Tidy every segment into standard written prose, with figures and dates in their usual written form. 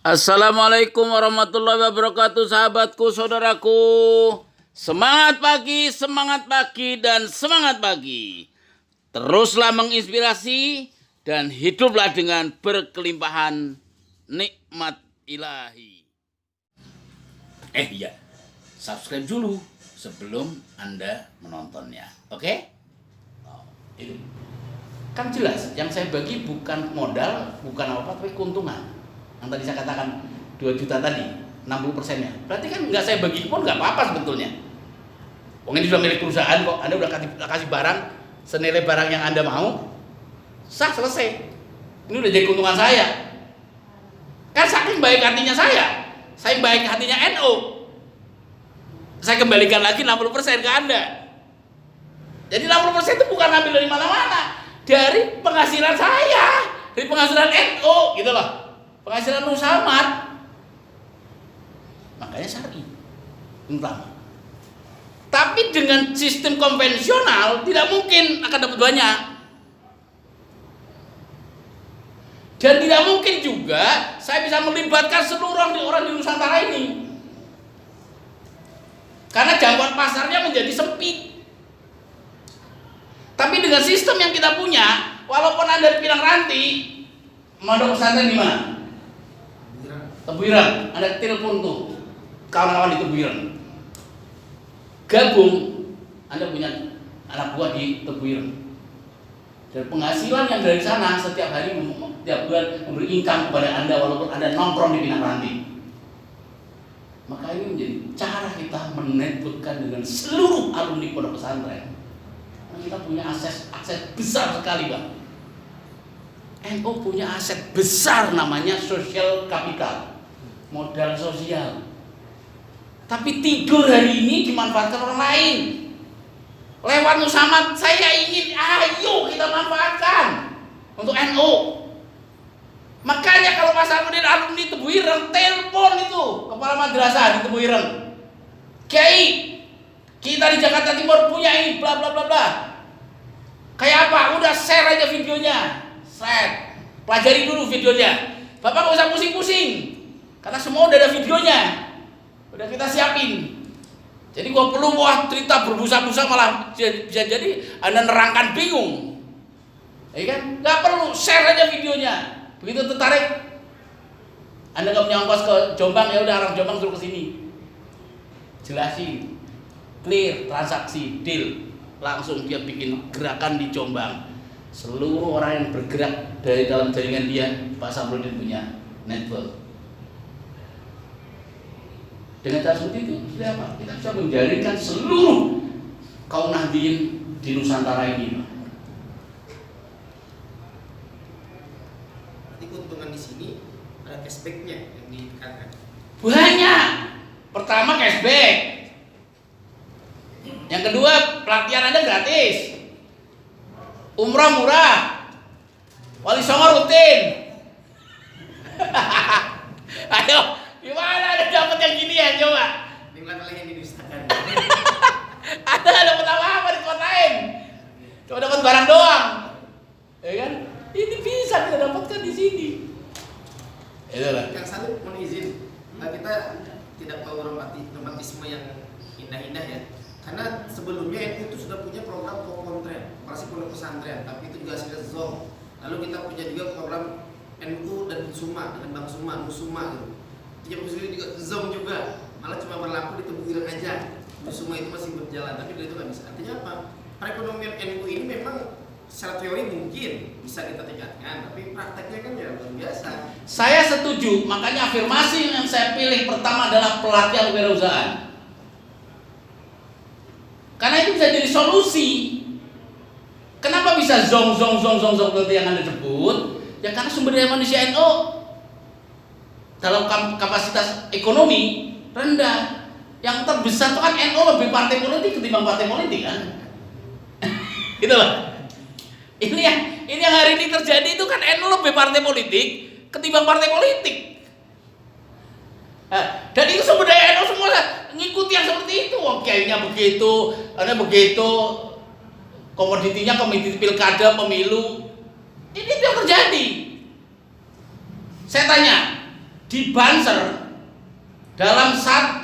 Assalamualaikum warahmatullahi wabarakatuh, sahabatku, saudaraku. Semangat pagi dan semangat pagi. Teruslah menginspirasi dan hiduplah dengan berkelimpahan nikmat ilahi. Iya, subscribe dulu sebelum Anda menontonnya. Oke? Itu. Kan jelas, yang saya bagi bukan modal, bukan apa-apa, tapi keuntungan. Yang tadi saya katakan 2 juta tadi, 60%-nya. Berarti kan nggak saya bagi pun nggak apa-apa sebetulnya. Ini sudah milik perusahaan kok, Anda udah kasih barang senilai barang yang Anda mau, sah, selesai. Ini udah jadi keuntungan saya. Kan saking baik hatinya saya baik hatinya NU. Saya kembalikan lagi 60% ke Anda. Jadi 60% itu bukan ambil dari mana-mana, dari penghasilan saya, dari penghasilan NU, gitu loh. Penghasilan Nusamad, makanya syar'i yang pertama. Tapi dengan sistem konvensional tidak mungkin akan dapat banyak, dan tidak mungkin juga saya bisa melibatkan seluruh orang di Nusantara ini, karena jangkauan pasarnya menjadi sempit. Tapi dengan sistem yang kita punya, walaupun Anda di Pinang Ranti, mondok pesantren di mana? Tebuireng, Anda telepon tuh kawan-kawan di Tebuireng, gabung, Anda punya anak buah di Tebuireng, dan penghasilan yang dari sana setiap hari, setiap bulan memberi income kepada Anda walaupun Anda nongkrong di Pinang Ranti. Maka ini menjadi cara kita menetworkkan dengan seluruh alumni pondok pesantren. Karena kita punya akses besar sekali, Bang. NU punya aset besar namanya social capital, modal sosial. Tapi tidur hari ini dimanfaatkan orang lain. Lewat Nusamad, saya ingin ayo kita manfaatkan untuk NU. Makanya kalau Mas Amudin alumni Tebuireng, telepon itu kepala madrasah di Tebuireng, Kiai, kita di Jakarta Timur punya ini bla bla bla bla. Kayak apa? Udah share aja videonya. Share. Pelajari dulu videonya. Bapak gak usah pusing-pusing, karena semua udah ada videonya, udah kita siapin. Jadi gua perlu cerita berbusa-busa malah bisa jadi Anda nerangkan bingung, ya kan? Gak perlu, share aja videonya. Begitu tertarik, Anda gak punya ongkos ke Jombang, ya udah orang Jombang suruh ke sini, jelasin, clear, transaksi, deal, langsung dia bikin gerakan di Jombang. Seluruh orang yang bergerak dari dalam jaringan dia, Pak Samrudin punya network. Dengan cara seperti itu, sudah apa? Kita bisa menjaringkan seluruh kaum Nahdien di Nusantara ini. Berarti keuntungan di sini ada cashbacknya yang ditekankan. Banyak. Pertama cashback. Yang kedua pelatihan Anda gratis. Umrah murah, Wali Songo rutin. Ayo, gimana Anda dapat yang gini ya, coba? Dengan oleh yang didustakan. Anda nggak dapat apa-apa di kotain, cuma dapat barang doang, ya kan? Ini bisa kita dapatkan di sini. Itulah. Yang satu mohon izin, kita tidak tahu romantisme yang indah-indah ya. Karena sebelumnya NU itu sudah punya program Kokontren, operasi pondok pesantren, tapi itu juga hasilnya ZOM. Lalu kita punya juga program NU dan Suma dengan Bang Suma, Musuma gitu. Yang Muslim juga ZOM juga, malah cuma berlaku di Tebuireng aja. Musuma itu masih berjalan, tapi itu nggak bisa. Artinya apa? Perekonomian NU ini memang secara teori mungkin bisa kita tingkatkan, tapi prakteknya kan ya luar biasa. Saya setuju, makanya afirmasi yang saya pilih pertama adalah pelatihan kewirausahaan. Karena itu bisa jadi solusi. Kenapa bisa zong nanti yang Anda sebut? Ya karena sumber daya manusia NU dalam kapasitas ekonomi rendah. Yang terbesar itu kan NU lebih partai politik ketimbang partai politik kan? Gitu loh. Ini yang hari ini terjadi itu kan NU lebih partai politik ketimbang partai politik. Dan itu sumber daya NU semua ngikuti yang seperti itu. Kayaknya begitu, Anda begitu, komoditinya komoditi pilkada, pemilu. Ini yang terjadi. Saya tanya, Di Banser dalam 1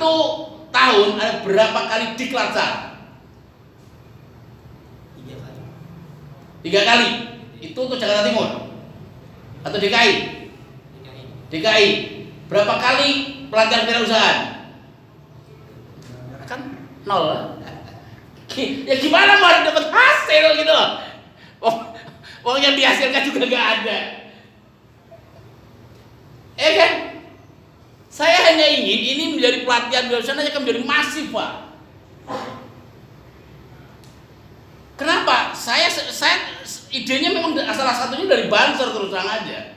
tahun ada berapa kali diklat SAR? 3 kali. 3 kali. Itu untuk Jakarta Timur atau DKI? DKI. Berapa kali pelatihan wirausahaan? Kan 0. Ya gimana mau dapat hasil gitu loh? Oh yang dihasilkan juga nggak ada. Kan? Saya hanya ingin ini menjadi pelatihan wirausahaan akan menjadi masif, Pak. Kenapa? Saya idenya memang salah satunya dari Banser terus terang aja.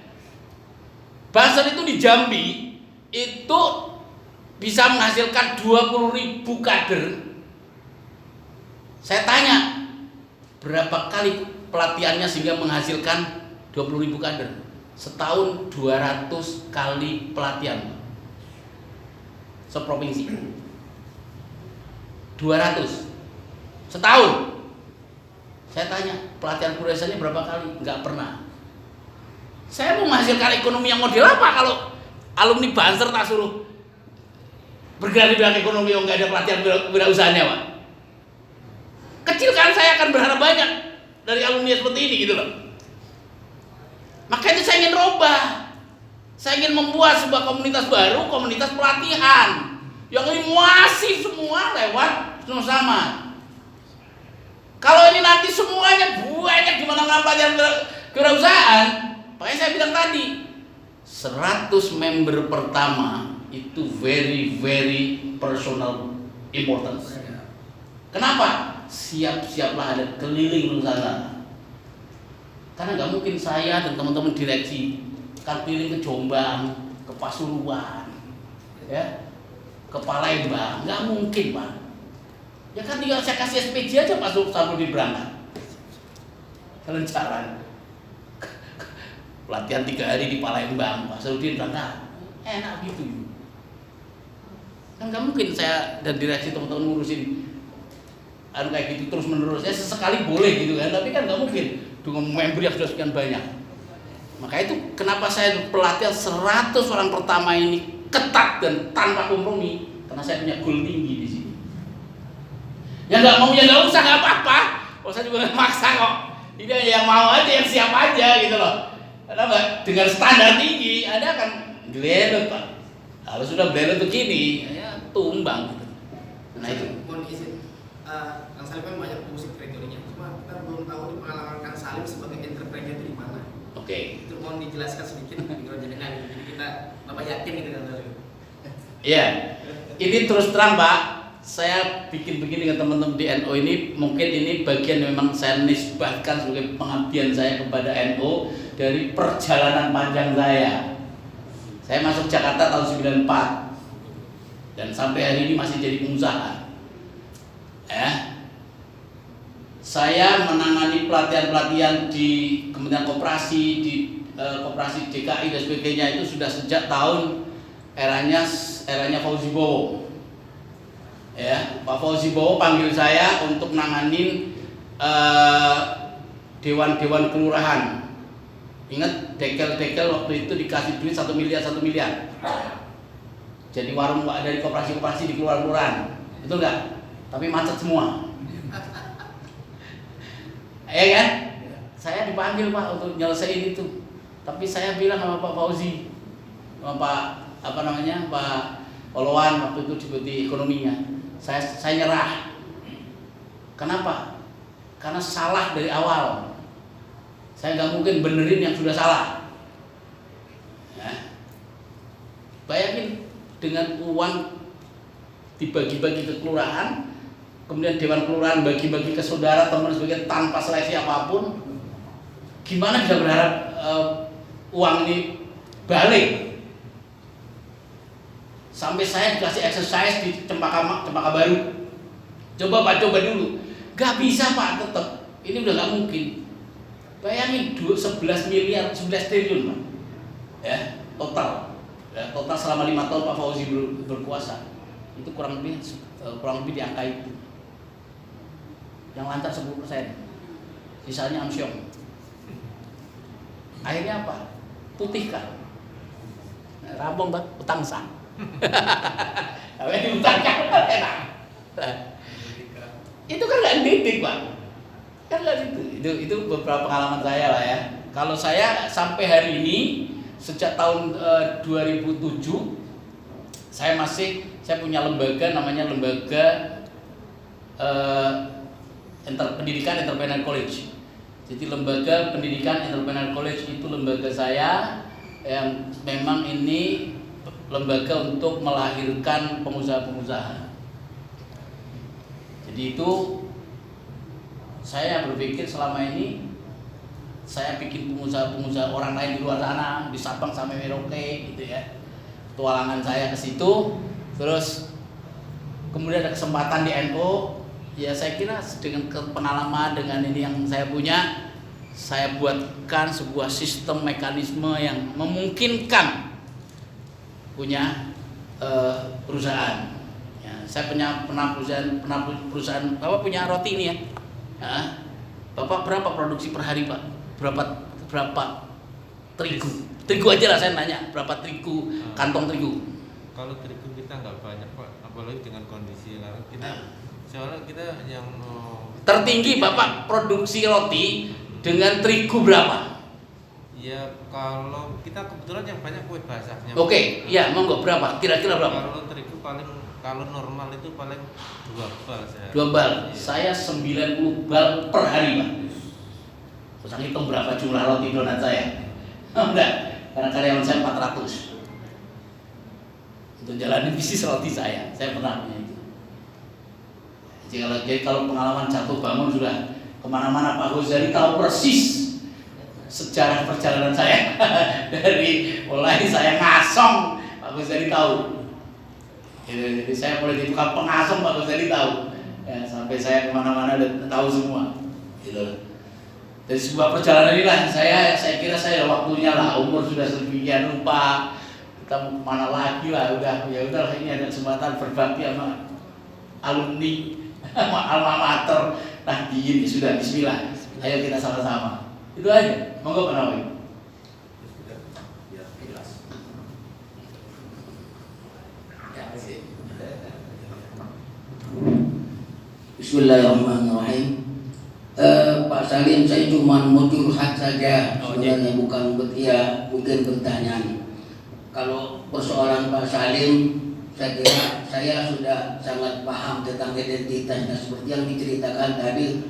Banser itu di Jambi itu bisa menghasilkan 20.000 kader. Saya tanya berapa kali pelatihannya sehingga menghasilkan 20.000 kader? Setahun 200 kali pelatihan. Seprovinsi 200 setahun. Saya tanya pelatihan wirausahaannya berapa kali? Nggak pernah. Saya mau menghasilkan ekonomi yang model apa kalau alumni Banser tak suruh bergerak di bidang ekonomi yang nggak ada pelatihan wirausahaannya, Pak? Kecil kan saya akan berharap banyak dari alumni seperti ini gitu loh. Maka itu saya ingin rubah. Saya ingin membuat sebuah komunitas baru, komunitas pelatihan yang ini masif semua lewat sama. Kalau ini nanti semuanya banyak di mana-mana pelajaran kewirausahaan, makanya saya bilang tadi 100 member pertama itu very personal importance. Kenapa? Siap-siaplah ada keliling Nusantara. Karena nggak mungkin saya dan teman-teman direksi kan keliling ke Jombang, ke Pasuruan, ya, ke Palembang, nggak mungkin, Pak. Ya kan tinggal saya kasih SPJ aja Pak Sabrudin berangkat. Kelencaran. Pelatihan 3 hari di Palembang, Pak Sabrudin berangkat. Enak gitu. Kan nggak mungkin saya dan direksi teman-teman ngurusin kayak gitu terus menerus. Ya sesekali boleh gitu kan, tapi kan nggak mungkin dengan member yang sudah sekian banyak. Maka itu kenapa saya pelatihan 100 orang pertama ini ketat dan tanpa kompromi, karena saya punya goal tinggi di sini. Yang nggak mau ya nggak usah, nggak apa-apa. Kalau saya juga nggak maksa kok. Ini yang mau aja, yang siap aja gitu loh. Karena dengan standar tinggi, Anda akan gelelet, Pak. Kalau sudah gelelet begini, ya tumbang. Gitu. Nah itu. Mohon izin, Kang Salim kan banyak musik teritorinya. Cuma kita belum tahu di pengalaman Kang Salim sebagai entrepreneur itu di mana. Oke. Itu mohon dijelaskan sedikit di jenengan. Jadi kita tambah yakin gitu Kang Salim. Iya. Ini terus terang, Pak. Saya bikin begini dengan teman-teman di NU ini, mungkin ini bagian yang memang saya nisbahkan sebagai pengabdian saya kepada NU dari perjalanan panjang saya. Saya masuk Jakarta tahun 94 dan sampai hari ini masih jadi pengusaha. Saya menangani pelatihan-pelatihan di Kementerian Koperasi, di Koperasi DKI dan sebagainya itu sudah sejak tahun eranya Fauzi Bowo. Ya, Pak Fauzi Bowo panggil saya untuk nanganin dewan-dewan kelurahan. Ingat dekel-dekel waktu itu dikasih duit 1 miliar. Jadi warung dari koperasi-koperasi di kelurahan, betul nggak? Tapi macet semua. Ya kan? Saya dipanggil Pak untuk nyelesain itu. Tapi saya bilang sama Pak Fauzi, sama Pak Olowan waktu itu deputi ekonominya. Saya nyerah. Kenapa? Karena salah dari awal. Saya nggak mungkin benerin yang sudah salah. Ya. Bayangin dengan uang dibagi-bagi ke kelurahan, kemudian dewan kelurahan bagi-bagi ke saudara, teman sebagainya tanpa seleksi apapun. Gimana bisa berharap uang ini balik? Sampai saya dikasih exercise di Cempaka Baru. Coba Pak, coba dulu. Gak bisa Pak, tetap. Ini udah gak mungkin. Bayangin 11 triliun Pak. Ya, total. Ya, total selama 5 tahun Pak Fauzi berkuasa. Itu kurang lebih di angka itu. Yang lancar 10%. Sisanya amsyong. Akhirnya apa? Putihkan. Rampung Pak, utang sang. Tapi diutangkan enak. Itu kan nggak dididik Pak. Kan nggak itu beberapa pengalaman saya lah ya. Kalau saya sampai hari ini sejak tahun 2007 saya punya lembaga namanya lembaga pendidikan Entrepreneur College. Jadi lembaga pendidikan Entrepreneur College itu lembaga saya yang memang ini lembaga untuk melahirkan pengusaha-pengusaha. Jadi itu saya berpikir selama ini saya bikin pengusaha-pengusaha orang lain di luar sana, di Sabang sampai Merauke gitu ya. Petualangan saya ke situ, terus kemudian ada kesempatan di NU. Ya saya kira dengan pengalaman dengan ini yang saya punya, saya buatkan sebuah sistem mekanisme yang memungkinkan punya perusahaan. Ya, saya pernah perusahaan Bapak punya roti ini ya. Ya. Bapak berapa produksi per hari Pak? Berapa terigu? Terigu aja lah saya nanya, berapa terigu, kantong terigu? Kalau terigu kita nggak banyak Pak, apalagi dengan kondisi sekarang kita, soalnya kita yang tertinggi Bapak produksi roti dengan terigu berapa? Ya kalau kita kebetulan yang banyak kue basahnya. Oke, ya monggo berapa? Kira-kira berapa? Kalau terigu paling, kalau normal itu paling 2 bal saya. 2 bal. Iya. Saya 90 bal per hari Pak. Terus hitung berapa jumlah roti donat saya? Enggak, karena karyawan saya 400. Untuk jalanin bisnis roti saya pernah punya itu. Jadi kalau pengalaman jatuh bangun sudah kemana-mana Pak Ghazali tahu persis sejarah perjalanan saya dari mulai saya ngasong Pak Ghazali tahu. Jadi saya mulai jadi tukang pengasong Pak Ghazali tahu. Ya, sampai saya kemana-mana dan tahu semua. Gitu. Dari sebuah perjalanan inilah saya kira saya waktunya lah, umur sudah sedemikian rupa, kita mau kemana lagi lah, ya udah ini ada kesempatan berbakti sama alumni sama alma mater. Nah gini sudah, bismillah, ayo kita sama-sama. Itu aja, monggo Pak Nawawi. Bismillahirrahmanirrahim. Pak Salim, saya cuma mau curhat saja, sebenarnya bukan mungkin pertanyaan. Kalau persoalan Pak Salim, saya kira saya sudah sangat paham tentang identitasnya seperti yang diceritakan tadi.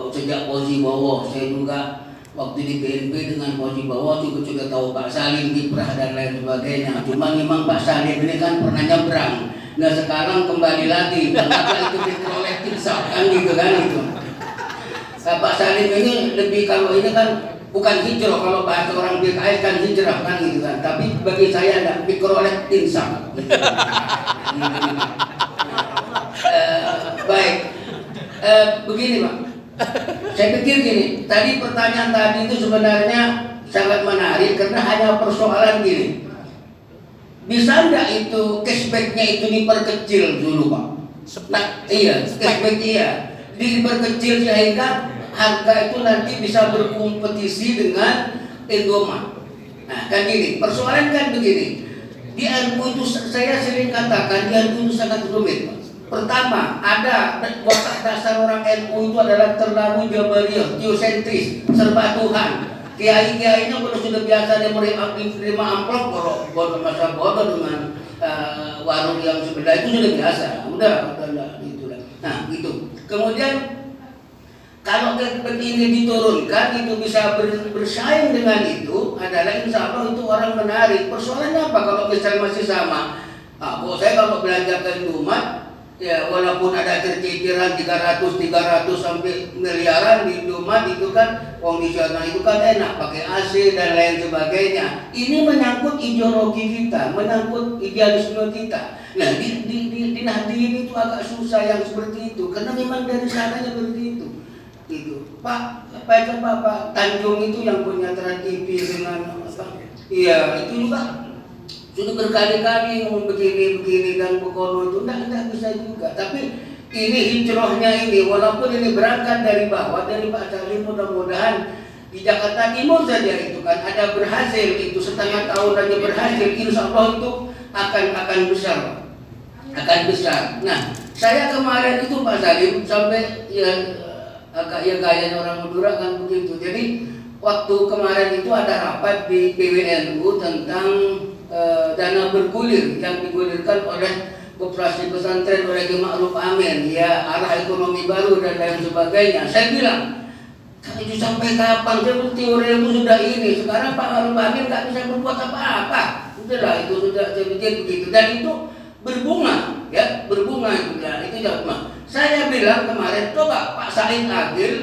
Sejak Fauzi Bowo, saya juga waktu di BNP dengan Fauzi Bowo juga tahu Pak Salim, kiprah dan lain sebagainya. Cuma memang Pak Salim ini kan pernah nyebrang. Nah sekarang kembali lagi, kenapa itu diperoleh kan gitu kan itu. Pak Salim ini lebih, kalau ini kan bukan hijrah, kalau bahasa orang PKS kan hijrah kan gitu kan, tapi bagi saya tidak diperoleh insaf. Baik, begini Pak, saya pikir gini, tadi pertanyaan tadi itu sebenarnya sangat menarik karena hanya persoalan gini, bisa enggak itu cashbacknya itu diperkecil dulu Pak? Nah, iya, cashback iya, diperkecil sehingga harga itu nanti bisa berkompetisi dengan Indomaret. Nah kan gini, persoalan kan begini, di NU itu saya sering katakan di NU itu sangat rumit. Pertama, ada watak dasar orang NU itu adalah terlalu jabariyah, teosentris, serba Tuhan. Kiai-kiainya kalau sudah biasa dia menerima amplop, kalau bodoh masa bodoh dengan warung yang sebelah itu sudah biasa. Udah gitu lah. Nah gitu. Kemudian kalau ini diturunkan, itu bisa bersaing dengan itu, adalah insya Allah itu orang menarik. Persoalannya apa kalau misalnya masih sama? Saya kalau belanja ke Indomaret, ya walaupun ada cicilan 300 sampai miliaran di Indomaret itu kan kondisional itu kan enak, pakai AC dan lain sebagainya. Ini menyangkut ideologi kita, menyangkut idealisme kita. Nah di Nahdien itu agak susah yang seperti itu, karena memang dari sananya seperti itu. Itu Pak Tanjung itu yang punya Trans TV dengan iya itu juga sudah berkali-kali ngomong begini dan bekono itu enggak bisa juga. Tapi ini hijrahnya ini, walaupun ini berangkat dari bawah dari Pak Salim, mudah-mudahan Di Jakarta Timur saja itu kan ada berhasil, itu setengah tahun aja berhasil, insya Allah itu akan besar, akan besar. Nah, saya kemarin itu Pak Salim sampai ya agak ya gaya orang Madura kan begitu. Jadi waktu kemarin itu ada rapat di PWNU tentang dana bergulir yang digulirkan oleh Koperasi Pesantren oleh Ki Ma'ruf Amin, ya arah ekonomi baru dan lain sebagainya. Saya bilang, itu sampai kapan? Teori itu sudah ini. Sekarang Pak Ma'ruf Amin nggak bisa berbuat apa-apa. Sudahlah, itu sudah saya pikir begitu. Dan itu berbunga, ya berbunga itu. Ya, itu cuma. Saya bilang kemarin, coba Pak Said Agil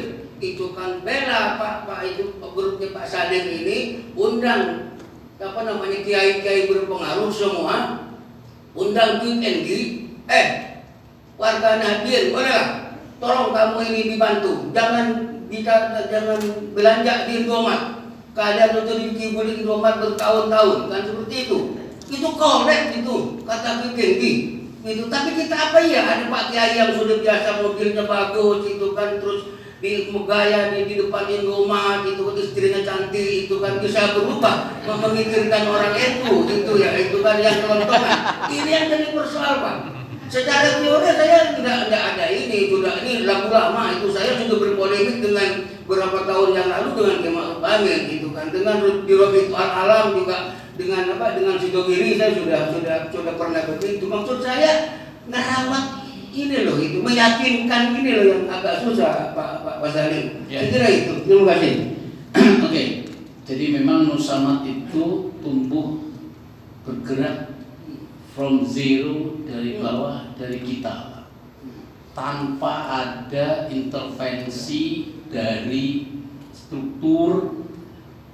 itu kan bela Pak itu grupnya Pak Salim ini undang apa namanya kiai-kiai berpengaruh semua, undang QND, warga Nahdien, bolehlah, tolong kamu ini dibantu, jangan belanja di Indomaret, kalian untuk dikibuli Indomaret bertahun-tahun, kan seperti itu korek itu, kata QND, itu. Tapi kita apa ya, ada Pak Kiai yang sudah biasa mobilnya bagus, itu kan, terus di gaya di depan Indomaret itu istrinya cantik itu kan bisa berubah memikirkan orang itu ya itu kan yang kelontongan. Ini yang jadi persoalan Pak. Secara teori saya tidak ada ini lagu lama itu saya sudah berpolemik dengan beberapa tahun yang lalu dengan Ki Ma'ruf Amin itu kan, dengan di Robitul Alam juga dengan Sidogiri saya sudah pernah begitu. Maksud saya ngerawat ini loh, itu meyakinkan ini loh yang agak susah Pak Salim. Ya. Saya kira itu. Terima kasih. Oke, jadi memang Nusamat itu tumbuh bergerak from zero dari bawah, dari kita, tanpa ada intervensi dari struktur,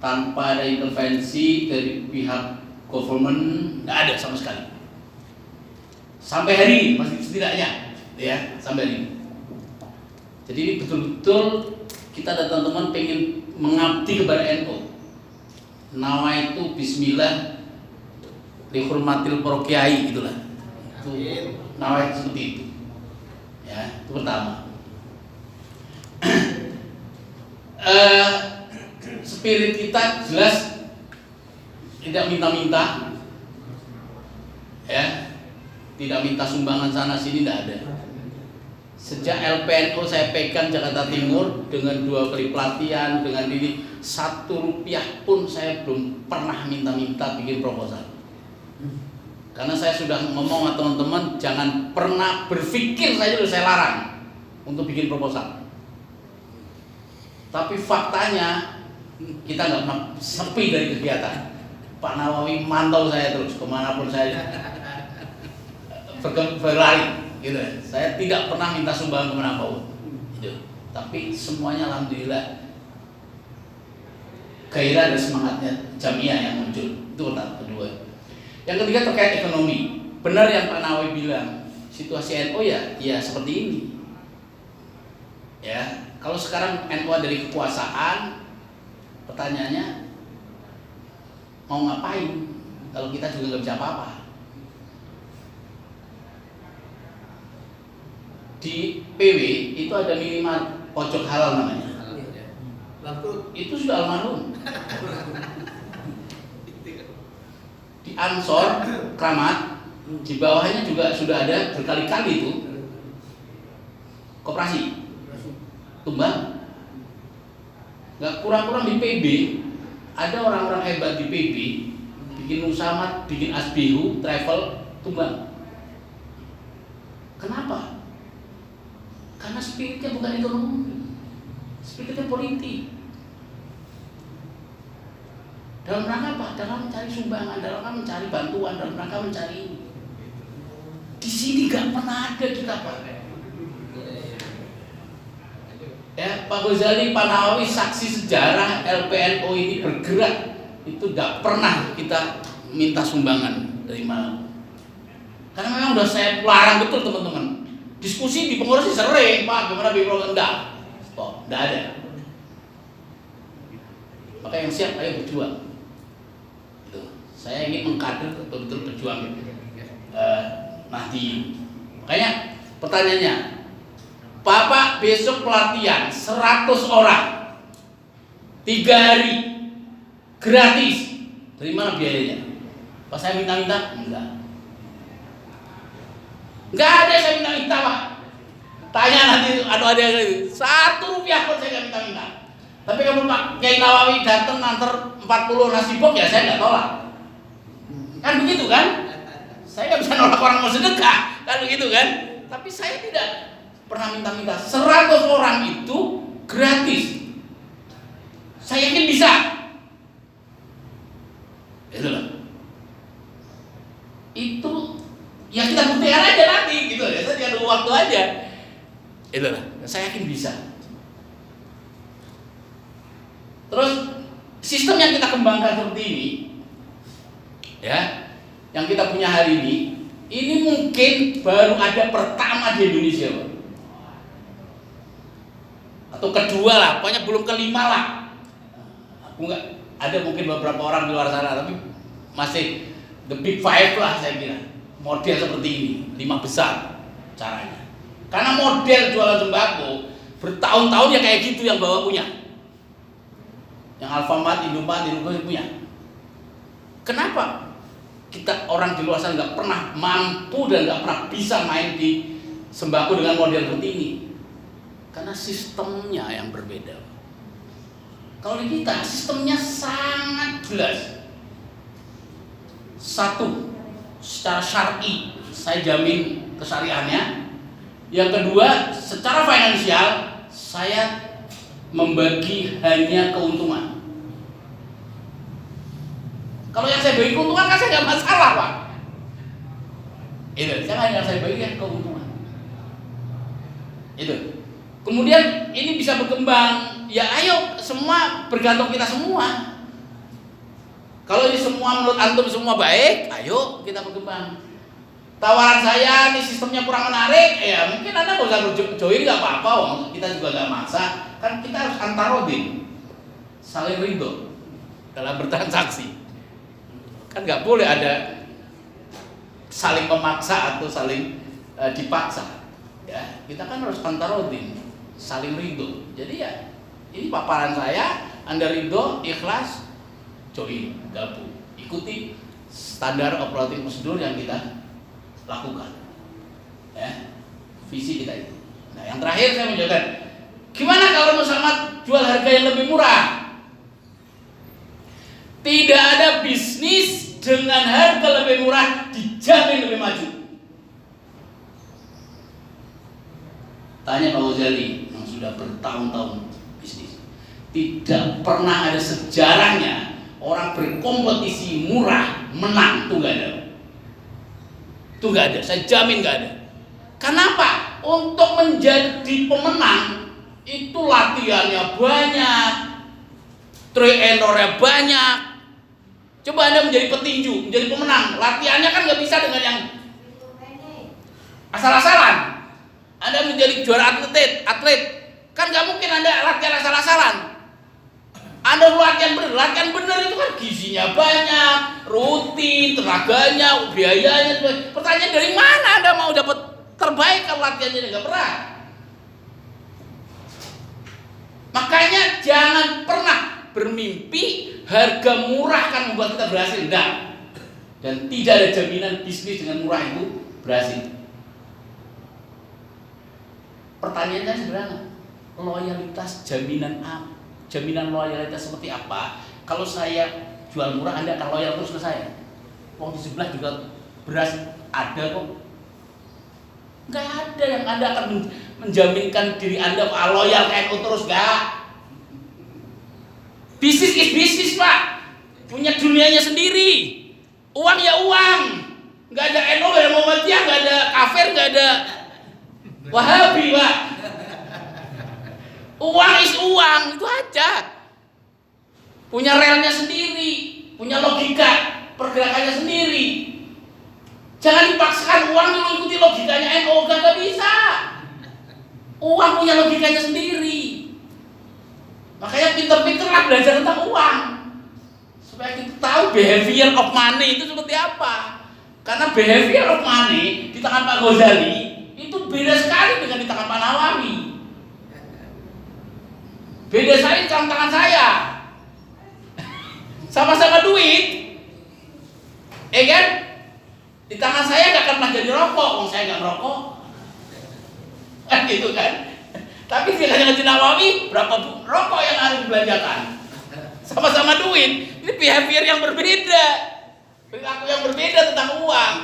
tanpa ada intervensi dari pihak government, nggak ada sama sekali. Sampai hari ini masih setidaknya, ya sampai hari ini. Jadi ini betul-betul kita dan teman-teman pengen mengabdi kepada NU. Nawaitu Bismillah dihormatil para kiai gitulah. Itu nawaitu seperti itu. Ya, itu pertama. Spirit kita jelas tidak minta-minta, ya, tidak minta sumbangan sana sini, tidak ada. Sejak LPNU saya pegang Jakarta Timur dengan 2 kali pelatihan, dengan ini 1 rupiah pun saya belum pernah minta-minta bikin proposal. Karena saya sudah ngomong sama teman-teman, jangan pernah berpikir saya larang untuk bikin proposal. Tapi faktanya kita nggak pernah sepi dari kegiatan. Pak Nawawi mantau saya terus kemanapun saya berlari. Gitu. Saya tidak pernah minta sumbangan kemanapun. Gitu. Tapi semuanya alhamdulillah gairah dan semangatnya Jamiah yang muncul. Itu pertama. Kedua. Yang ketiga terkait ekonomi. Benar yang Pak Nawawi bilang, situasi NU ya seperti ini. Ya, kalau sekarang NU dari kekuasaan, pertanyaannya mau ngapain? Kalau kita juga nggak bisa apa-apa. Di PW itu ada minimal pojok halal namanya. Itu sudah almarhum. Di Ansor, Kramat, di bawahnya juga sudah ada berkali-kali itu koperasi tumbang. Nggak kurang-kurang di PB ada orang-orang hebat di PB bikin Nusamat, bikin Asbihu, travel, tumbang. Kenapa? Karena spiritnya bukan ekonomi, spiritnya politik. Dalam rangka apa? Dalam mencari sumbangan, dalam rangka mencari bantuan, dalam rangka mencari ini. Di sini gak pernah ada kita Pak. Ya, Pak Ghazali, Pak Nawawi saksi sejarah LPNU ini bergerak itu gak pernah kita minta sumbangan dari mana. Karena memang udah saya larang betul teman-teman. Diskusi di pengurus sering, Pak, gimana bikin program? Enggak ada. Maka yang siap, ayo berjuang. Gitu. Saya ingin mengkader betul-betul berjuang Nahdien. Makanya pertanyaannya, Bapak besok pelatihan 100 orang. 3 hari gratis. Dari mana biayanya? Pas saya minta-minta, enggak ada saya minta-minta, Pak. Tanya nanti, ada 1 rupiah pun saya nggak minta-minta. Tapi kalau Pak Kiai Nawawi datang nganter 40 nasi box, ya saya nggak tolak. Kan begitu kan? Saya nggak bisa nolak orang mau sedekah, kan begitu kan? Tapi saya tidak pernah minta-minta. 100 orang itu gratis. Saya yakin bisa. Itulah. Itu ya kita buktikan aja nanti gitu ya. Saya tinggal waktu aja. Itulah. Saya yakin bisa. Terus sistem yang kita kembangkan seperti ini, ya, yang kita punya hari ini mungkin baru ada pertama di Indonesia, Pak. Atau kedua lah, pokoknya belum kelima lah. Aku nggak ada, mungkin beberapa orang di luar sana, tapi masih the big five lah saya kira. Model seperti ini, 5 besar caranya. Karena model jualan sembako bertahun-tahun ya kayak gitu yang bawa punya. Yang Alfamart, Indomart punya. Kenapa kita orang di luar sana nggak pernah mampu dan nggak pernah bisa main di sembako dengan model seperti ini? Karena sistemnya yang berbeda. Kalau di kita sistemnya sangat jelas. 1, secara syar'i saya jamin kesyariahannya. Yang kedua, secara finansial saya membagi hanya keuntungan. Kalau yang saya bagi keuntungan kan saya nggak masalah, Pak. Itu, saya bagi keuntungan. Itu. Kemudian ini bisa berkembang. Ya ayo semua bergantung kita semua. Kalau ini semua menurut antum semua baik, ayo kita berkembang. Tawaran saya ini sistemnya kurang menarik, ya mungkin Anda nggak usah join, nggak apa-apa, kita juga nggak maksa. Kan kita harus antarodin, saling ridho dalam bertransaksi. Kan nggak boleh ada saling memaksa atau saling dipaksa. Ya, kita kan harus antarodin, saling ridho. Jadi ya ini paparan saya, Anda ridho, ikhlas, join, gabung, ikuti standar operating prosedur yang kita lakukan. Ya, visi kita itu. Nah, yang terakhir saya menjelaskan, gimana kalau Muhammad jual harga yang lebih murah? Tidak ada bisnis dengan harga lebih murah dijamin lebih maju. Tanya Pak Ghazali yang sudah bertahun-tahun bisnis. Tidak pernah ada sejarahnya orang berkompetisi murah menang, itu nggak ada. Itu nggak ada, saya jamin nggak ada. Kenapa? Untuk menjadi pemenang itu latihannya banyak, try and error-nya banyak. Coba Anda menjadi petinju, menjadi pemenang, latihannya kan nggak bisa dengan yang asal-asalan. Anda menjadi juara atlet, kan nggak mungkin Anda latihan asal-asalan. Anda latihan benar itu kan gizinya banyak, rutin, tenaganya, biayanya. Pertanyaan, dari mana Anda mau dapat terbaik kalau latihannya nggak pernah? Makanya jangan pernah bermimpi harga murah kan membuat kita berhasil. Enggak. Dan tidak ada jaminan bisnis dengan murah itu berhasil. Pertanyaannya sederhana, loyalitas jaminan loyalitas seperti apa? Kalau saya jual murah, Anda akan loyal terus ke saya. Wong di sebelah juga beras ada kok. Nggak ada yang Anda akan menjaminkan diri Anda loyal ke NU terus, nggak. Bisnis is bisnis, Pak. Punya dunianya sendiri. Uang ya uang. Nggak ada NU, nggak ada Muhammadiyah, nggak ada kafir, nggak ada Wahabi, Pak. Uang is uang, itu aja. Punya relnya sendiri, punya logika pergerakannya sendiri. Jangan dipaksakan uang mengikuti logikanya NU, gak bisa. Uang punya logikanya sendiri. Makanya pinter-pinterlah belajar tentang uang, supaya kita tahu behavior of money itu seperti apa. Karena behavior of money di tangan Pak Ghazali itu beda sekali dengan di tangan Pak Nawawi. Beda sekali di tangan saya. sama-sama duit, kan? Di tangan saya nggak akan pernah jadi rokok, wong saya nggak merokok, kan gitu kan? Tapi di Kanjeng Nawawi berapa rokok yang harus dibelanjakan? Sama-sama duit. Ini behavior yang berbeda, perilaku yang berbeda tentang uang.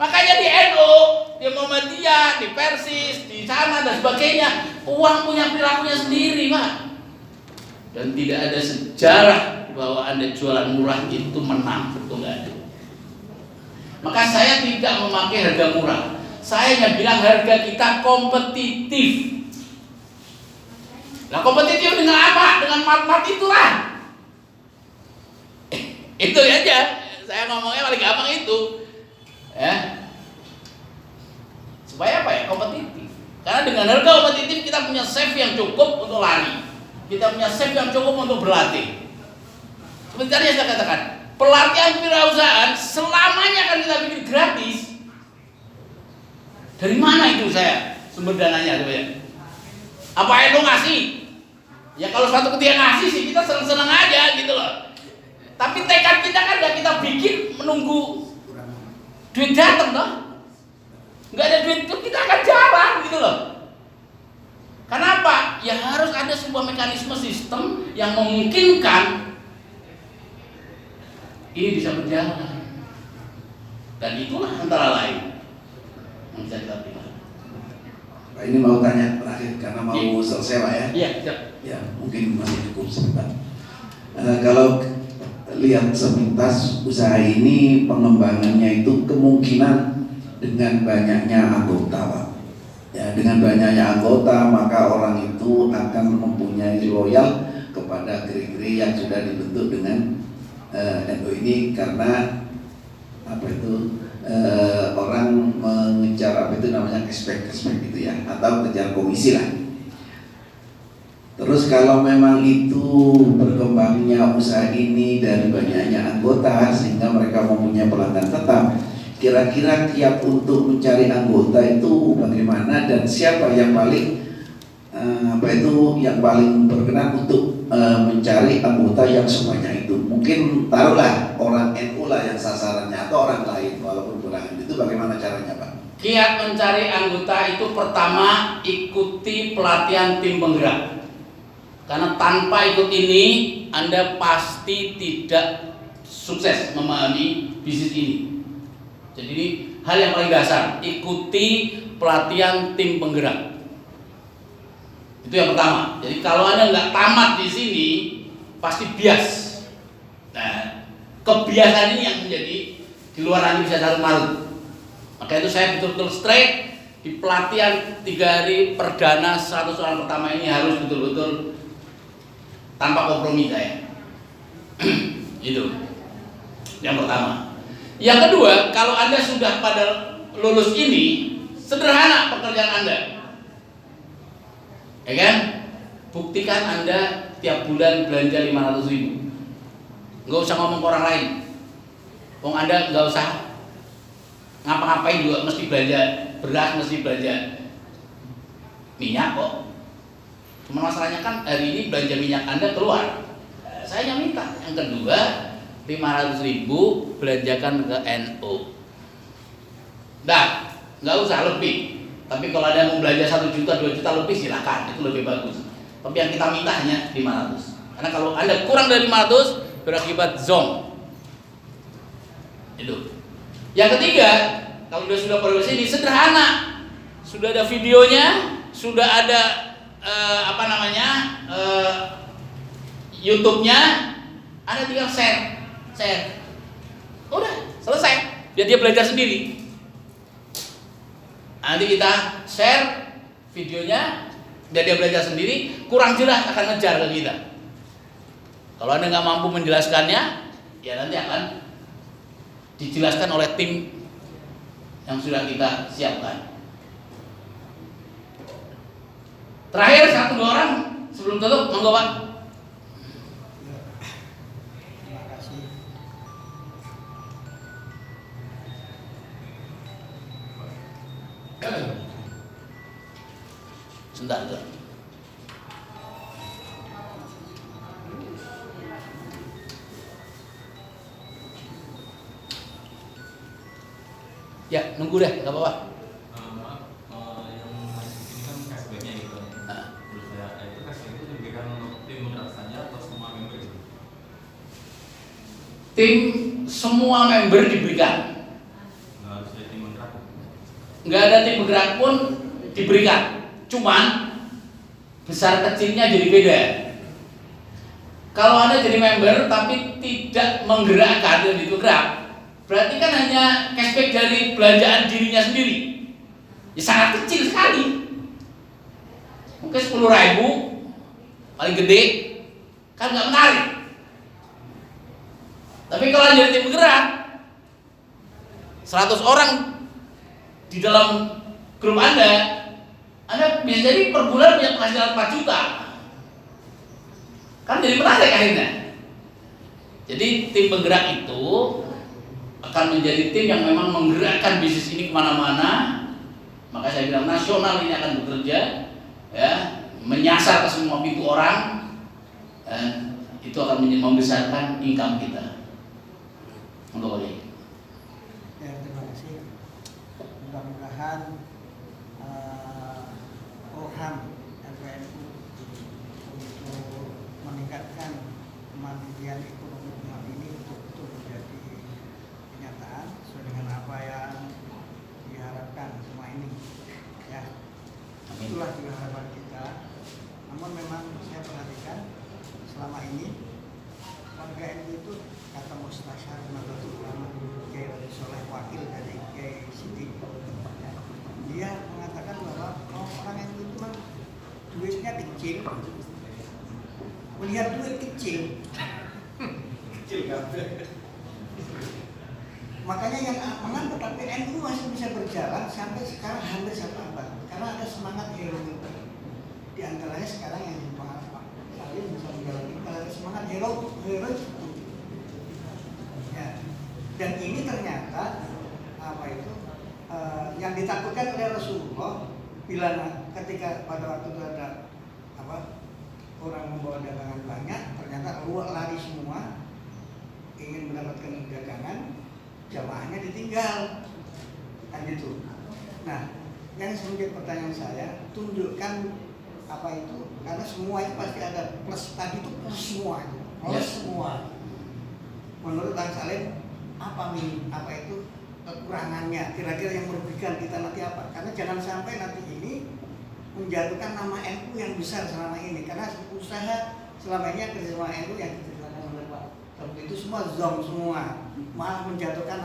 Makanya di NU, di Muhammadiyah, di Persis, di sana dan sebagainya, uang punya perilakunya sendiri, Pak. Dan tidak ada sejarah bahwa Anda jualan murah itu menang, itu nggak ada. Maka saya tidak memakai harga murah. Saya hanya bilang harga kita kompetitif. Nah, kompetitif dengan apa? Dengan mat-mat itulah. Itu aja. Saya ngomongnya paling gampang itu. Ya. Supaya apa ya? Kompetitif. Karena dengan harga kompetitif kita punya save yang cukup untuk lari. Kita punya save yang cukup untuk berlatih. Seperti tadi yang saya katakan, pelatihan kewirausahaan selamanya akan kita bikin gratis. Dari mana itu saya sumber dananya sebenarnya? Apa itu ngasih? Ya kalau suatu ketika ngasih sih kita senang-senang aja gitu loh. Tapi tekad kita kan gak kita bikin menunggu duit datang toh. Nggak ada duit itu kita akan jalan gitu loh. Kenapa? Ya harus ada sebuah mekanisme sistem yang memungkinkan ini bisa berjalan. Dan itulah antara lain yang bisa kita berikan. Pak, ini mau tanya terakhir karena mau selesai Pak ya. Iya, siap. Ya mungkin masih cukup sebentar. Kalau lihat sepintas usaha ini pengembangannya itu kemungkinan dengan banyaknya anggota Pak. Ya, dengan banyaknya anggota maka orang itu akan mempunyai loyal kepada gerai-gerai yang sudah dibentuk dengan NU ini karena apa itu orang mengejar apa itu namanya cashback gitu ya atau kejar komisi lah. Terus kalau memang itu berkembangnya usaha ini dari banyaknya anggota sehingga mereka mempunyai pelanggan tetap, kira-kira kiat untuk mencari anggota itu bagaimana dan siapa yang paling yang paling berkenan untuk mencari anggota yang semuanya itu? Mungkin taruhlah orang NU lah yang sasarannya atau orang lain walaupun kurang. Itu bagaimana caranya Pak? Kiat mencari anggota itu pertama ikuti pelatihan tim penggerak. Karena tanpa ikut ini Anda pasti tidak sukses memahami bisnis ini. Jadi ini hal yang paling dasar, ikuti pelatihan tim penggerak. Itu yang pertama. Jadi kalau Anda nggak tamat di sini, pasti bias. Nah, kebiasaan ini yang menjadi di luar Anda bisa carut-marut. Maka itu saya betul-betul straight di pelatihan 3 hari perdana 100 orang pertama ini harus betul-betul tanpa kompromi saya. Itu yang pertama. Yang kedua, kalau Anda sudah pada lulus ini, sederhana pekerjaan Anda, ya kan? Buktikan Anda tiap bulan belanja 500.000. Nggak usah ngomong ke orang lain. Wong Anda nggak usah ngapa-ngapain juga mesti belanja beras, mesti belanja minyak kok. Cuma masalahnya kan hari ini belanja minyak Anda keluar. Saya yang minta. Yang kedua, 500.000 belanjakan ke NU. Nah, nggak usah lebih. Tapi kalau ada yang mau belanja 1 juta, 2 juta lebih silakan, itu lebih bagus. Tapi yang kita minta hanya 500. Karena kalau Anda kurang dari 500 berakibat zonk. Itu. Yang ketiga, kalau sudah pada sini sederhana. Sudah ada videonya, sudah ada YouTube-nya, Anda tinggal share. Udah, selesai. Biar dia belajar sendiri. Nanti kita share videonya, biar dia belajar sendiri. Kurang jelas akan ngejar ke kita. Kalau Anda nggak mampu menjelaskannya, ya nanti akan dijelaskan oleh tim yang sudah kita siapkan. Terakhir 1-2 orang sebelum tutup, monggo Pak. Sebentar. Ya, nunggu deh, nggak apa-apa. Yang ini kan cashbacknya gitu. Terus itu cashback itu diberikan untuk tim penggerak saja atau semua member gitu? Tim semua member diberikan. Nggak harus dari tim penggerak. Nggak ada tim bergerak pun diberikan. Cuman besar kecilnya jadi beda. Kalau Anda jadi member tapi tidak menggerakkan dan itu gerak, berarti kan hanya cashback dari belanjaan dirinya sendiri. Ya sangat kecil sekali. Mungkin 10.000 paling gede, kan nggak menarik. Tapi kalau jadi tim bergerak, 100 orang di dalam grup Anda bisa jadi per bulan punya penghasilan 4 juta. Kan jadi menarik akhirnya. Jadi tim penggerak itu akan menjadi tim yang memang menggerakkan bisnis ini kemana-mana. Maka saya bilang nasional ini akan bekerja, ya, menyasar ke semua pintu orang, dan itu akan membesarkan income kita. Untuk ini. Ya, terima kasih. Mudah-mudahan program LPNU untuk meningkatkan kemandirian ekonomi umat ini betul-betul menjadi kenyataan sesuai dengan apa yang diharapkan semua ini. Ya, itulah juga harapan kita. Namun memang saya perhatikan selama ini warga NU itu kata Mustashar Nahdlatul Ulama Kiai Wali Soleh wakil dari Kiai Siti, ya, dia mengatakan bahwa orang yang itu mah duitnya kecil, melihat duit kecil, makanya yang mengapa tapi NU masih bisa berjalan sampai sekarang hampir 1 abad karena ada semangat heroik. Di antaranya sekarang yang Pak Salim bisa menjalani kalau ada semangat heroik. Ya. Dan ini ternyata apa itu yang ditakutkan oleh Rasulullah bila ketika pada waktu itu ada orang membawa dagangan banyak, ternyata lari semua ingin mendapatkan dagangan, jamaahnya ditinggal, kan gitu. Nah, yang menjadi pertanyaan saya, tunjukkan apa itu, karena semua itu pasti ada plus tadi itu plus semua, semua. Menurut Bang Salim, apa itu kekurangannya? Kira-kira yang merugikan kita nanti apa? Karena jangan sampai nanti ini menjatuhkan nama NU yang besar selama ini, karena usaha selama ini kerjasama NU yang diceritakan oleh Pak Sabtu itu semua zong semua, malah menjatuhkan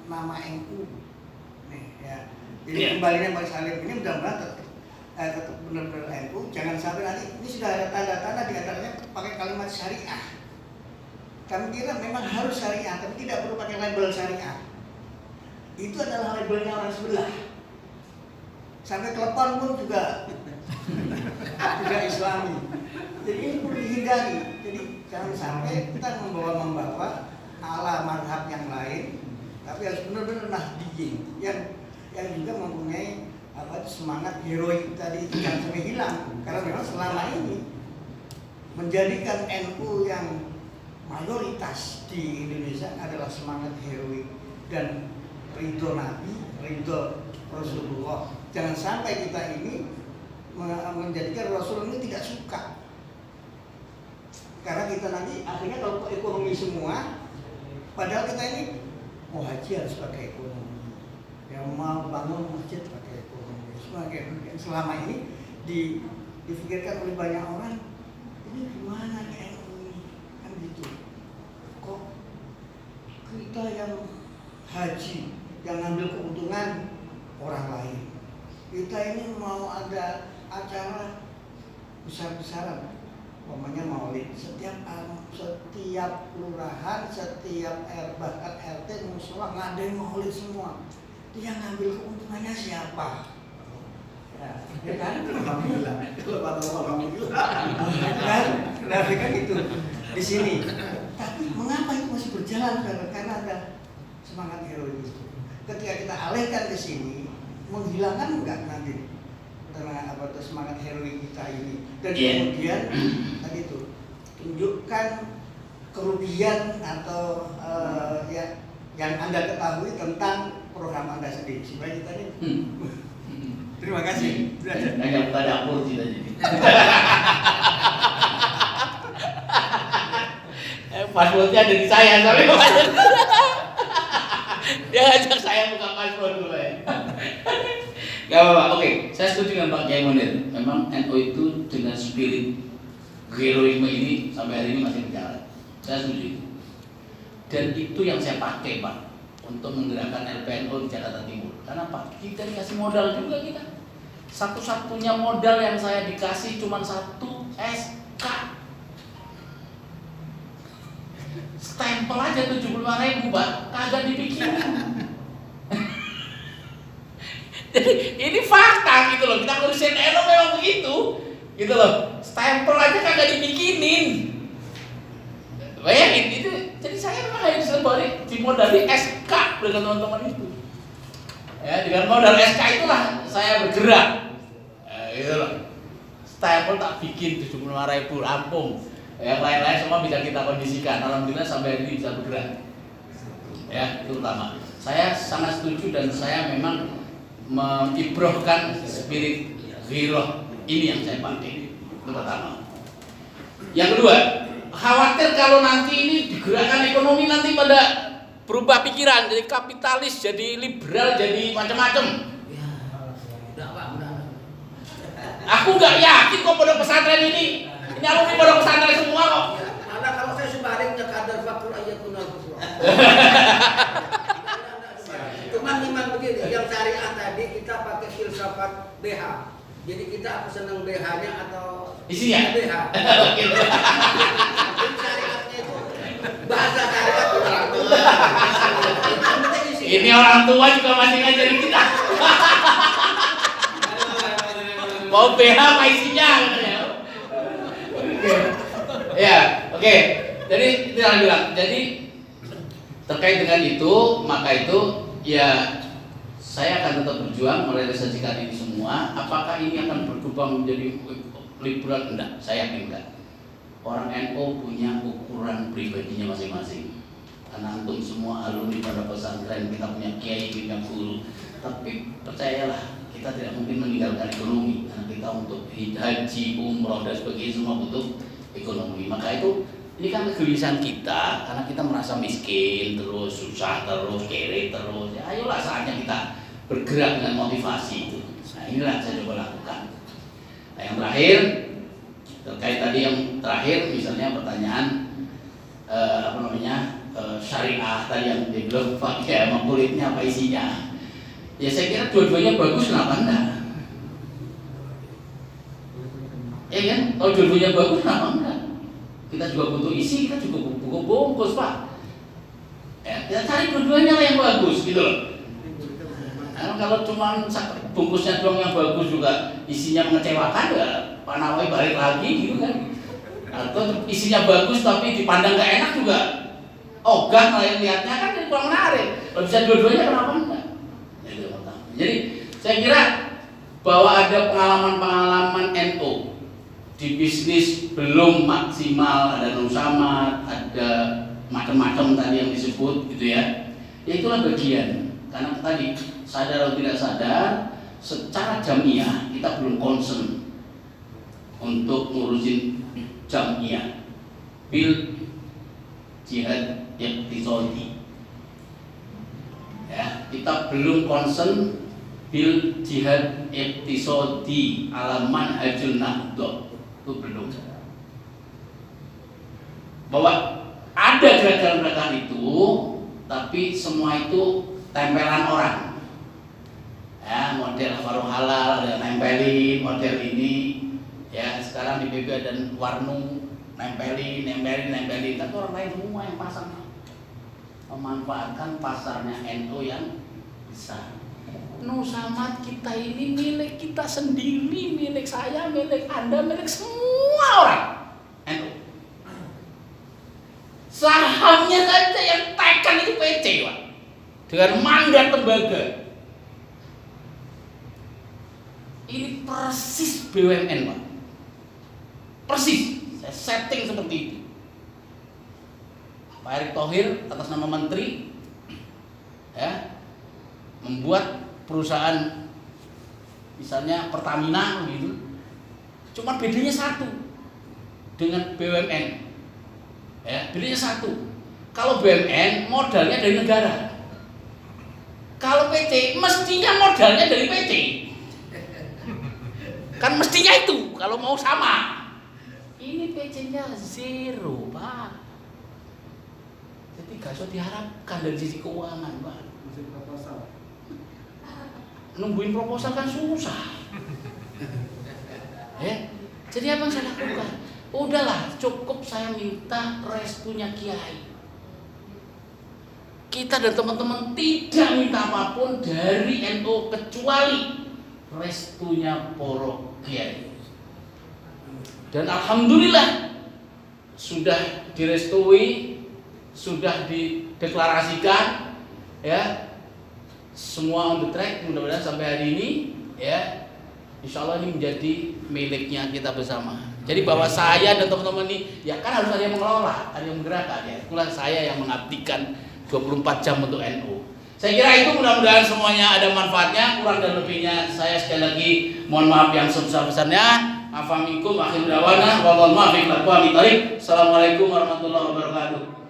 nama NU. Nih, ya. Jadi kembalinya Pak Salim ini mudah-mudahan tetap benar-benar NU, jangan sampai nanti ini sudah ada tanda-tanda di antaranya pakai kalimat syariah. Kami kira memang harus syariah, tapi tidak perlu pakai label syariah. Itu adalah labelnya orang sebelah. Sampai telepon pun juga tidak Islami. Jadi ini perlu dihindari. Jadi jangan sampai kita membawa ala mazhab yang lain, tapi harus benar-benar nahdiyin yang juga mempunyai semangat heroik tadi itu jangan sampai hilang. Karena memang selama ini menjadikan NU yang mayoritas di Indonesia adalah semangat heroik dan ridho Nabi, ridho Rasulullah. Jangan sampai kita ini menjadikan Rasul ini tidak suka. Karena kita nanti akhirnya kalau ekonomi semua, padahal kita ini mau haji harus pakai ekonomi, yang mau bangun masjid pakai ekonomi. Yang selama ini difikirkan oleh banyak orang, ini gimana nih NU kan gitu. Kok kita yang haji yang ngambil keuntungan orang lain, kita ini mau ada acara besar-besaran, umpamanya maulid, setiap kelurahan, setiap bahkan RT musyawarah ngadain maulid semua. Dia ngambil keuntungannya siapa? Ya kan? Alhamdulillah. Kan itu di sini. Tapi mengapa itu masih berjalan? Karena ada semangat heroik itu. Ketika kita alihkan ke sini, menghilangkan enggak nanti karena semangat heroik kita ini. Dan kemudian tadi itu tunjukkan kerugian atau yang Anda ketahui tentang program Anda sendiri. Supaya kita ini. Terima kasih. Hanya buka dapur kita jadi. Passwordnya ada di saya tapi dia ngajak saya buka password dulu ya. Gak apa-apa. Oke, saya setuju dengan Pak Kiai Munir. Memang NU itu dengan spirit heroisme ini sampai hari ini masih berjalan. Saya setuju. Dan itu yang saya pakai Pak untuk menggerakkan LPNU di Jakarta Timur. Karena Pak, kita dikasih modal juga kita. Satu-satunya modal yang saya dikasih cuma 1 SK. Stempel aja 75.000 Pak, kagak dibikin. Jadi ini fakta gitu loh, kita ngurusin NU memang begitu, gitu loh. Stempel aja kagak dibikinin. Bayangin itu, jadi saya memang harus dimodali SK dengan teman-teman itu. Ya, dengan modal SK itulah saya bergerak. Gitu loh. Stempel tak bikin 75.000 rampung. Yang lain-lain semua bisa kita kondisikan. Alhamdulillah sampai hari ini bisa bergerak. Ya, itu pertama. Saya sangat setuju dan saya memang mengibrohkan spirit hero ini yang saya pakai. Itu pertama. Yang kedua, khawatir kalau nanti ini digerakkan ekonomi nanti pada berubah pikiran jadi kapitalis, jadi liberal, jadi macam-macam. Ya, udah Pak, udah. Aku nggak yakin kok pondok pesantren ini alumni pondok pesantren semua kok. Karena kalau saya sebaliknya kadar faktur ayatun al-fuswa. Cuman iman begini, yang syariah tadi kita pakai filsafat BH. Jadi kita aku senang BH-nya atau isinya BH. Jadi syariatnya itu bahasa syariat itu orang tua. Ini orang tua juga masih ngajarin kita. Mau BH apa isinya? Ya, oke. Jadi itu yang bilang. Jadi terkait dengan itu, maka itu ya saya akan tetap berjuang merealisasikan ini semua. Apakah ini akan berkembang menjadi liberal? Enggak, saya yakin enggak. Orang NU punya ukuran pribadinya masing-masing. Karena antum semua alumni pada pesantren, kita punya kiai, punya guru. Tapi percayalah, kita tidak mungkin meninggalkan ekonomi. Karena kita untuk haji, umroh dan sebagainya semua butuh ekonomi. Maka itu ini kan kegelisahan kita karena kita merasa miskin terus, susah terus, kere terus. Ya, ayolah saatnya kita bergerak dengan motivasi itu. Nah, inilah saya coba lakukan. Nah, yang terakhir terkait tadi yang terakhir misalnya pertanyaan syariah tadi yang dibilang pakai sama kulitnya apa isinya. Ya saya kira dua-duanya bagus, kenapa enggak? Ya kan, kalau dua-duanya bagus kenapa enggak? Kita juga butuh isi, kita juga butuh bungkus Pak. Ya, kita cari dua-duanya lah yang bagus gitu loh. Nah, kalau cuma bungkusnya doang yang bagus juga isinya mengecewakan ya Pak Nawawi balik lagi gitu kan. Atau isinya bagus tapi dipandang gak enak juga ogah malah lihatnya kan jadi kurang menarik. Kalau bisa dua-duanya kenapa enggak? Jadi saya kira bahwa ada pengalaman-pengalaman NU di bisnis belum maksimal, ada nusamat, ada macam-macam tadi yang disebut gitu ya. Ya itulah bagian. Karena tadi sadar atau tidak sadar, secara jamiah kita belum concern untuk ngurusin jamiah bil jihad iqtisadi. Ya, kita belum concern bil jihad iqtisadi ala manhajun nahdah. Itu belum. Bahwa ada gerakan-gerakan itu, tapi semua itu tempelan orang. Ya, model warung halal ada nempelin, model ini ya sekarang di BB dan Warnung nempelin, tapi orang lain semua yang pasang memanfaatkan pasarnya NU yang besar. Nusamat kita ini milik kita sendiri, milik saya, milik Anda, milik semua orang NU. Sahamnya saja yang tekan itu PC Pak, dengan mandat lembaga. Ini persis BUMN Pak, persis. Saya setting seperti itu. Pak Erick Thohir atas nama Menteri ya, membuat perusahaan misalnya Pertamina gitu, cuma bedanya satu dengan BUMN, ya, bedanya satu. Kalau BUMN modalnya dari negara, kalau PT mestinya modalnya dari PT, kan mestinya itu kalau mau sama. Ini PC-nya zero, Pak. Jadi gak usah diharapkan dari sisi keuangan, Pak. Nungguin proposal kan susah. Jadi apa yang saya lakukan? Udahlah, cukup saya minta restunya Kiai. Kita dan teman-teman tidak minta apapun dari NU kecuali restunya poro Kiai. Dan alhamdulillah sudah direstui, sudah dideklarasikan, ya, semua on the track. Mudah-mudahan sampai hari ini, ya, insya Allah ini menjadi miliknya kita bersama. Jadi bahwa saya dan teman-teman ini, ya kan harus ada yang mengelola, ada yang menggerakkan, ya. Itulah saya yang mengabdikan 24 jam untuk NU. Saya kira itu, mudah-mudahan semuanya ada manfaatnya. Kurang dan lebihnya saya sekali lagi mohon maaf yang sebesar-besarnya. Assalamualaikum warahmatullahi wabarakatuh.